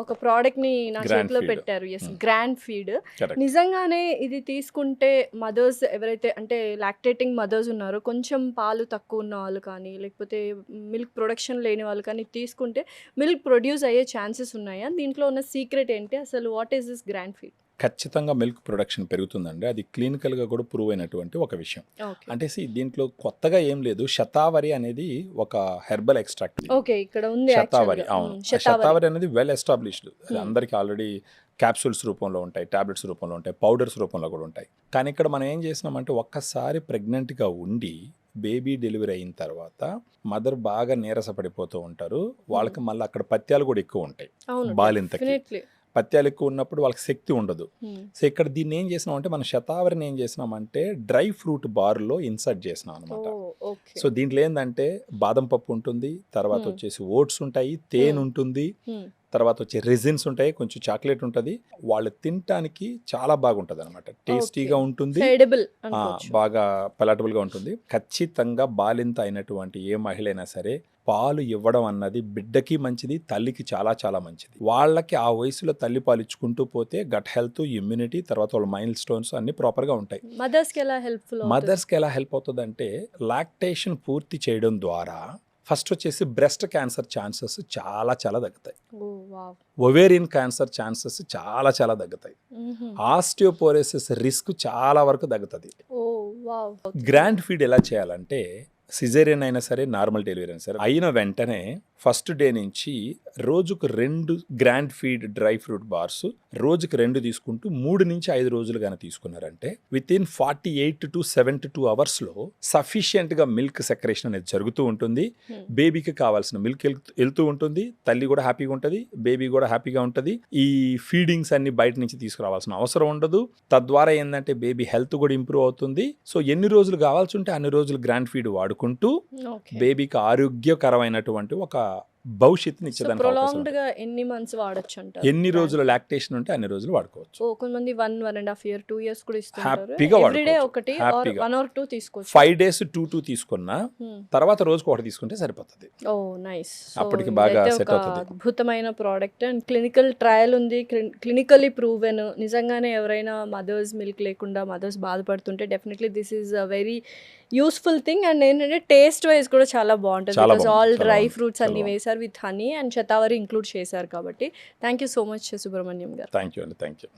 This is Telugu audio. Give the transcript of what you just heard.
ఒక ప్రోడక్ట్ ని నా Grand చేతిలో feed. పెట్టారు. Yes, grand feed. Correct. నిజంగానే ఇది తీసుకుంటే మదర్స్ ఎవరైతే అంటే లాక్టేటింగ్ మదర్స్ ఉన్నారో, కొంచెం పాలు తక్కువ ఉన్న వాళ్ళు కానీ లేకపోతే మిల్క్ ప్రొడక్షన్ లేని వాళ్ళు కానీ తీసుకుంటే మిల్క్ ప్రొడ్యూస్ అయ్యే ఛాన్సెస్ ఉన్నాయా? దీంట్లో ఉన్న సీక్రెట్ ఏంటి అసలు? What is this grand feed? ఖచ్చితంగా మిల్క్ ప్రొడక్షన్ పెరుగుతుందండి. అది క్లినికల్గా కూడా ప్రూవ్ అయినటువంటి ఒక విషయం. ఓకే. అంటే దీంట్లో కొత్తగా ఏం లేదు. శతావరి అనేది ఒక హెర్బల్ ఎక్స్ట్రాక్ట్. ఓకే, ఇక్కడ ఉంది శతావరి, యాక్చువల్గా. అవును. శతావరి. శతావరి అనేది వెల్ ఎస్టాబ్లిష్డ్. అది అందరికీ ఆల్రెడీ క్యాప్సూల్స్ రూపంలో ఉంటాయి, టాబ్లెట్స్ రూపంలో ఉంటాయి, పౌడర్స్ రూపంలో కూడా ఉంటాయి. కానీ ఇక్కడ మనం ఏం చేసినామంటే ఒక్కసారి ప్రెగ్నెంట్గా ఉండి బేబీ డెలివరీ అయిన తర్వాత మదర్ బాగా నీరస పడిపోతూ ఉంటారు. వాళ్ళకి మళ్ళీ అక్కడ పత్యాలు కూడా ఎక్కువ ఉంటాయి. అవును, బాలింతకి డెఫినెట్లీ. పత్యాలు ఎక్కువ ఉన్నప్పుడు వాళ్ళకి శక్తి ఉండదు. సో ఇక్కడ దీన్ని ఏం చేసినామంటే మన శతావరిని ఏం చేసినామంటే డ్రై ఫ్రూట్ బార్లో ఇన్సర్ట్ చేసినాం అనమాట. ఓకే. సో దీంట్లో ఏంటంటే బాదం పప్పు ఉంటుంది, తర్వాత వచ్చేసి ఓట్స్ ఉంటాయి, తేనె ఉంటుంది, తర్వాత వచ్చే రెజిన్స్ ఉంటాయి, కొంచెం చాక్లెట్ ఉంటుంది. వాళ్ళు తినటానికి చాలా బాగుంటుంది అనమాట. టేస్టీగా ఉంటుంది, ఎడిబుల్ బాగా పలాటబుల్గా ఉంటుంది. ఖచ్చితంగా బాలింత అయినటువంటి ఏ మహిళ అయినా సరే పాలు ఇవ్వడం అన్నది బిడ్డకి మంచిది, తల్లికి చాలా చాలా మంచిది. వాళ్ళకి ఆ వయసులో తల్లి పాలు ఇచ్చుకుంటూ పోతే గట్ హెల్త్, ఇమ్యూనిటీ, తర్వాత వాళ్ళ మైల్ స్టోన్స్ అన్ని ప్రాపర్గా ఉంటాయి. మదర్స్కి ఎలా హెల్ప్ఫుల్? మదర్స్కి ఎలా హెల్ప్ అవుతుంది అంటే లాక్టేషన్ పూర్తి చేయడం ద్వారా ఫస్ట్ వచ్చేసి బ్రెస్ట్ క్యాన్సర్ ఛాన్సెస్ చాలా చాలా తగ్గుతాయి. ఒవేరియన్ క్యాన్సర్ ఛాన్సెస్ చాలా చాలా తగ్గుతాయి. ఆస్టియోపోరోసిస్ రిస్క్ చాలా వరకు తగ్గుతుంది. గ్రాండ్ ఫీడ్ ఎలా చేయాలంటే సిజేరియన్ అయినా సరే, నార్మల్ డెలివరీ అయినా సరే, అయిన వెంటనే ఫస్ట్ డే నుంచి రోజుకు 2 grand feed dry fruit bars రోజుకి 2 తీసుకుంటూ 3 నుంచి 5 రోజులు కానీ తీసుకున్నారంటే విత్ ఇన్ 48 to 72 అవర్స్లో సఫిషియెంట్గా మిల్క్ సెక్రేషన్ అనేది జరుగుతూ ఉంటుంది. బేబీకి కావాల్సిన మిల్క్ వెళ్తూ ఉంటుంది, తల్లి కూడా హ్యాపీగా ఉంటుంది, బేబీ కూడా హ్యాపీగా ఉంటుంది. ఈ ఫీడింగ్స్ అన్ని బయట నుంచి తీసుకురావాల్సిన అవసరం ఉండదు. తద్వారా ఏంటంటే బేబీ హెల్త్ కూడా ఇంప్రూవ్ అవుతుంది. సో ఎన్ని రోజులు కావాల్సి ఉంటే అన్ని రోజులు గ్రాండ్ ఫీడ్ వాడుకుంటూ బేబీకి ఆరోగ్యకరమైనటువంటి ఒక భవిష్యత్తుని ఇచ్చేదానికి ప్రొలాంగ్డ్ గా ఎన్ని మంత్స్ వాడొచ్చు అంటారు? ఎన్ని రోజులు లాక్టేషన్ ఉంటే అన్ని రోజులు వాడుకోవచ్చు. కొంతమంది 1.5 year 2 years కూడా ఇస్తుంటారు. హ్యాపీగా ఎవ్రీడే ఒకటి ఆర్ 1 or 2 తీసుకోవచ్చు. 5 days 2 తీసుకున్నా తర్వాత రోజుకు ఒకటి తీసుకుంటే సరిపోతుంది. ఓ నైస్. అప్పటికి బాగా సెట్ అవుతుంది. అద్భుతమైన ప్రోడక్ట్ అండ్ క్లినికల్ ట్రయల్ ఉంది, క్లినికల్లీ ప్రూవెన్. నిజంగానే ఎవరైనా మదర్స్ మిల్క్ లేకుండా మదర్స్ బాధపడుతుంటే definitely this is a very useful thing. And ఏంటంటే టేస్ట్ వైజ్ కూడా చాలా బాగుంటుంది. బికాస్ ఆల్ డ్రై ఫ్రూట్స్ అన్ని వేసారు with honey and shatavari include చేశారు కాబట్టి. Thank you so much Subrahmanyam గారు. థ్యాంక్ యూ అండి. Thank you.